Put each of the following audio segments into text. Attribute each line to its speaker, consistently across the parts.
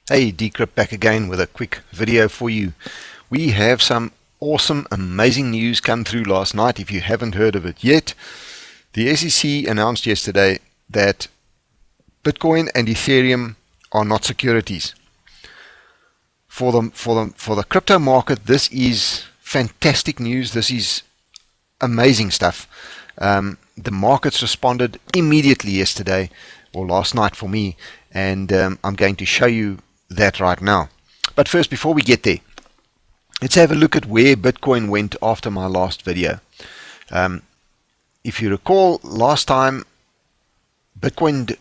Speaker 1: Hey, De-Crypt back again with a quick video for you. We have some awesome, amazing news come through last night. If you haven't heard of it yet, the SEC announced yesterday that Bitcoin and Ethereum are not securities. For the crypto market, this is fantastic news. This is amazing stuff. The markets responded immediately yesterday, or last night for me, and I'm going to show you that right now. But first, before we get there, let's have a look at where Bitcoin went after my last video. If you recall, last time Bitcoin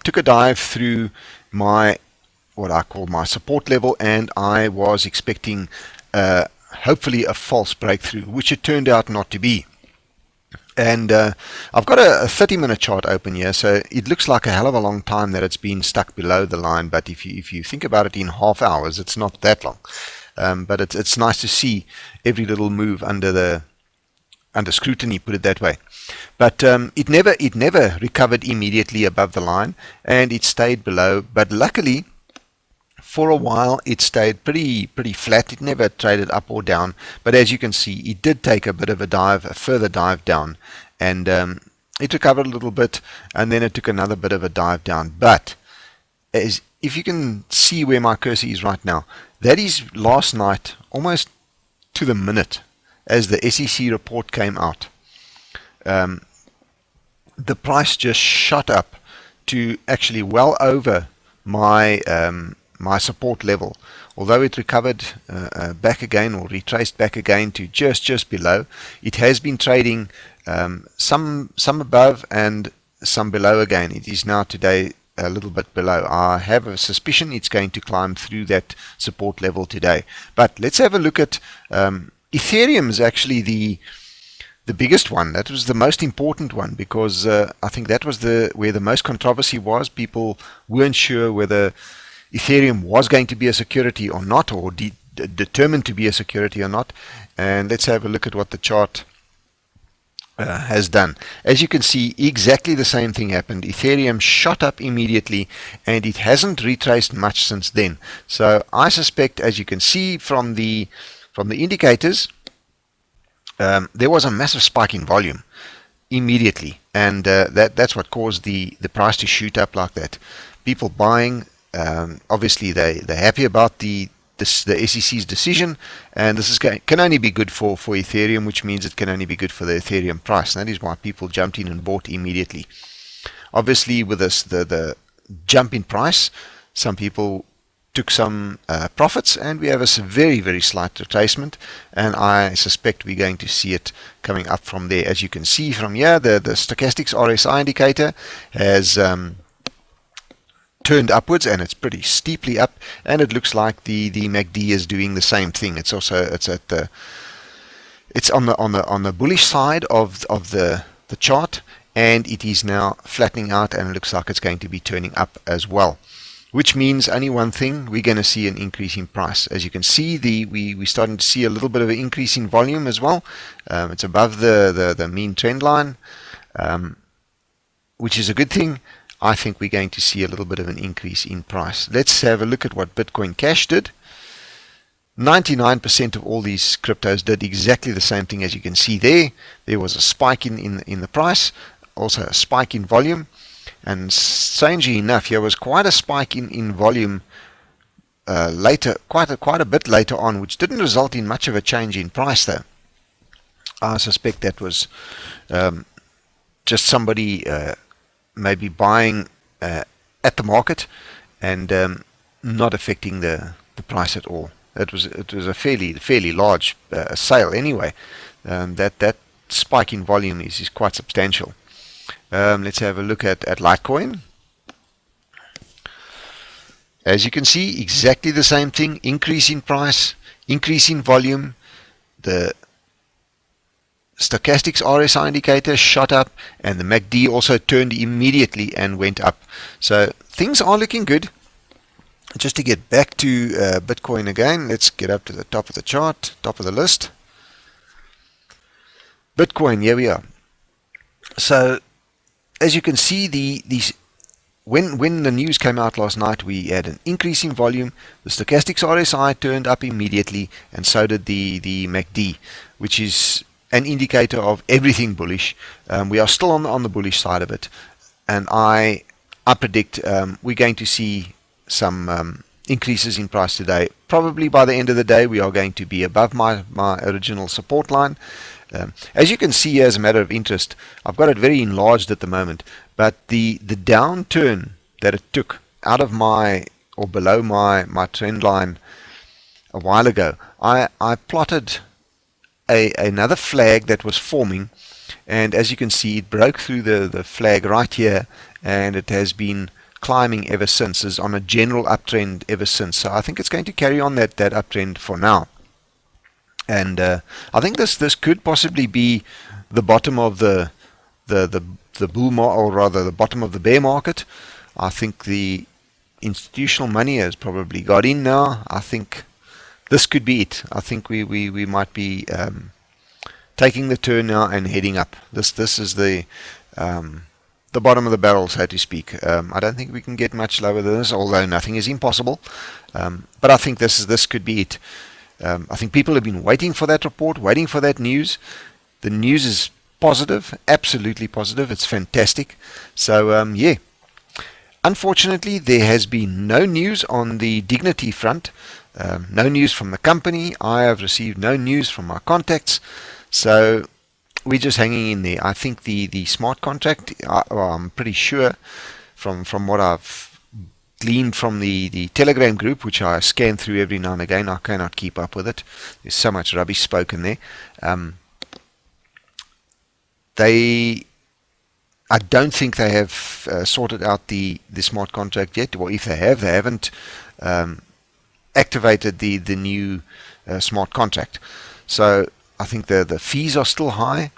Speaker 1: took a dive through what I call my support level, and I was expecting hopefully a false breakthrough, which it turned out not to be. And I've got a 30-minute chart open here, so it looks like a hell of a long time that it's been stuck below the line. But if you think about it in half hours, it's not that long. But it's nice to see every little move under scrutiny, put it that way. But it never recovered immediately above the line, and it stayed below. But luckily, for a while it stayed pretty flat. It never traded up or down, but as you can see, it did take a bit of a further dive down, and it recovered a little bit, and then it took another bit of a dive down. But if you can see where my cursor is right now, that is last night, almost to the minute, as the SEC report came out. The price just shot up to actually well over my support level. Although it recovered back again, or retraced back again to just below, it has been trading some above and some below again. It is now today a little bit below. I have a suspicion it's going to climb through that support level today. But let's have a look at Ethereum. Is actually the biggest one. That was the most important one, because I think that was where the most controversy was. People weren't sure whether Ethereum was going to be a security or not, or determined to be a security or not. And let's have a look at what the chart has done. As you can see, exactly the same thing happened. Ethereum shot up immediately, and it hasn't retraced much since then. So I suspect, as you can see from the indicators, there was a massive spike in volume immediately, and that's what caused the price to shoot up like that. People buying. Obviously they're happy about the SEC's decision, and this can only be good for Ethereum, which means it can only be good for the Ethereum price, and that is why people jumped in and bought immediately. Obviously, with this the jump in price, some people took some profits, and we have a very slight retracement, and I suspect we're going to see it coming up from there. As you can see from here, the stochastics RSI indicator has turned upwards, and it's pretty steeply up, and it looks like the MACD is doing the same thing. It's on the bullish side of the chart, and it is now flattening out, and it looks like it's going to be turning up as well, which means only one thing: we're going to see an increase in price. As you can see, we're starting to see a little bit of an increase in volume as well. It's above the mean trend line, which is a good thing. I think we're going to see a little bit of an increase in price. Let's have a look at what Bitcoin Cash did. 99% of all these cryptos did exactly the same thing. As you can see there, there was a spike in the price, also a spike in volume, and strangely enough, there was quite a spike in volume later, quite a bit later on, which didn't result in much of a change in price though. I suspect that was just somebody maybe buying at the market, and not affecting the price at all. It was a fairly large sale anyway. That spike in volume is quite substantial. Let's have a look at Litecoin. As you can see, exactly the same thing: increase in price, increase in volume. The stochastics RSI indicator shot up, and the MACD also turned immediately and went up. So things are looking good. Just to get back to Bitcoin again, let's get up to the top of the chart, top of the list. Bitcoin, here we are. So as you can see, the when the news came out last night, we had an increase in volume. The stochastics RSI turned up immediately, and so did the MACD, which is an indicator of everything bullish. We are still on the bullish side of it, and I predict we're going to see some increases in price today. Probably by the end of the day, we are going to be above my original support line. As you can see, as a matter of interest, I've got it very enlarged at the moment, but the downturn that it took out of my, or below my trend line a while ago, I plotted another flag that was forming, and as you can see, it broke through the flag right here, and it has been climbing ever since. Is on a general uptrend ever since. So I think it's going to carry on that uptrend for now. And I think this could possibly be the bottom of the bull market, or rather the bottom of the bear market. I think the institutional money has probably got in now. I think this could be it. I think we might be taking the turn now and heading up. This is the bottom of the barrel, so to speak. I don't think we can get much lower than this, although nothing is impossible. But I think this could be it. I think people have been waiting for that report, waiting for that news. The news is positive, absolutely positive. It's fantastic. So, yeah. Unfortunately, there has been no news on the Dignity front. No news from the company. I have received no news from my contacts. So, we're just hanging in there. I think the smart contract, I'm pretty sure from what I've gleaned from the Telegram group, which I scan through every now and again. I cannot keep up with it. There's so much rubbish spoken there. I don't think they have sorted out the smart contract yet. Or if they have, they haven't activated the new smart contract. So I think the fees are still high.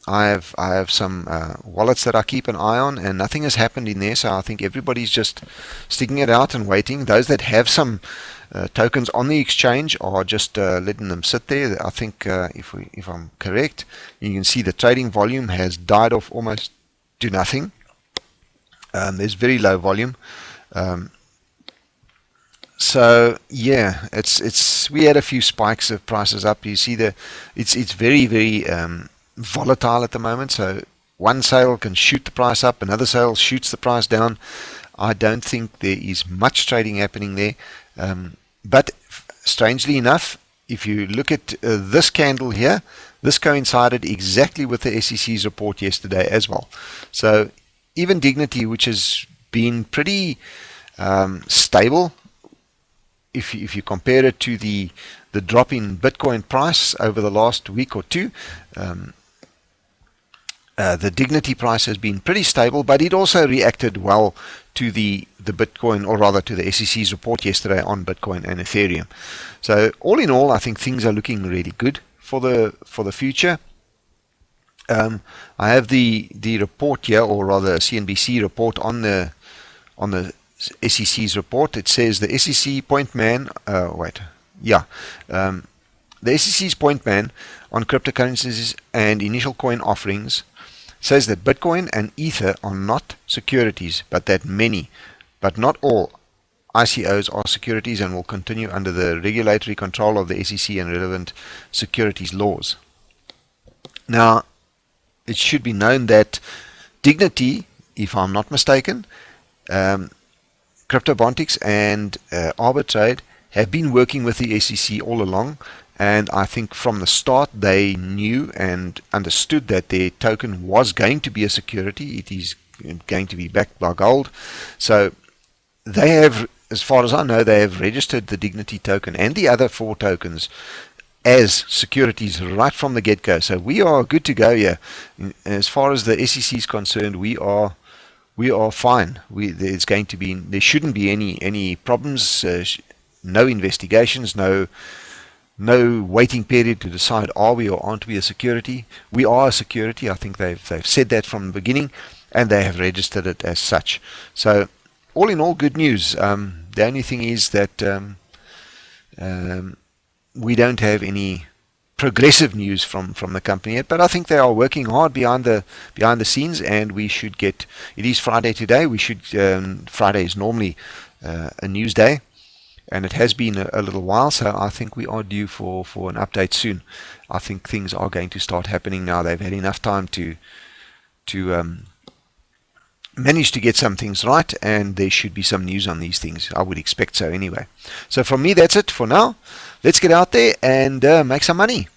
Speaker 1: I have some wallets that I keep an eye on, and nothing has happened in there. So I think everybody's just sticking it out and waiting. Those that have some tokens on the exchange are just letting them sit there. I think if I'm correct, you can see the trading volume has died off almost to nothing. There's very low volume. So yeah, we had a few spikes of prices up. You see it's very volatile at the moment. So one sale can shoot the price up, another sale shoots the price down. I don't think there is much trading happening there. But strangely enough, if you look at this candle here, this coincided exactly with the SEC's report yesterday as well. So even Dignity, which has been pretty stable, if you compare it to the drop in Bitcoin price over the last week or two, the Dignity price has been pretty stable, but it also reacted well to the Bitcoin, or rather to the SEC's report yesterday on Bitcoin and Ethereum. So all in all, I think things are looking really good for the future. I have the report here, or rather CNBC report on the SEC's report. It says the SEC point man, the SEC's point man on cryptocurrencies and initial coin offerings says that Bitcoin and Ether are not securities, but that many, but not all, ICOs are securities and will continue under the regulatory control of the SEC and relevant securities laws. Now, it should be known that Dignity, if I'm not mistaken, CryptoBontics and Arbitrade have been working with the SEC all along, and I think from the start they knew and understood that their token was going to be a security. It is going to be backed by gold. So they have, as far as I know, they have registered the Dignity token and the other 4 tokens as securities right from the get-go. So we are good to go here. As far as the SEC is concerned, we are fine. There shouldn't be any problems. No investigations. No waiting period to decide are we or aren't we a security. We are a security. I think they've said that from the beginning, and they have registered it as such. So all in all, good news. The only thing is that we don't have any
Speaker 2: progressive news from the company yet, but I think they are working hard behind the scenes, and we should get. It is Friday today. We should. Friday is normally a news day, and it has been a little while, so I think we are due for an update soon. I think things are going to start happening now. They've had enough time to manage to get some things right, and there should be some news on these things. I would expect so anyway. So from me, that's it for now. Let's get out there and make some money.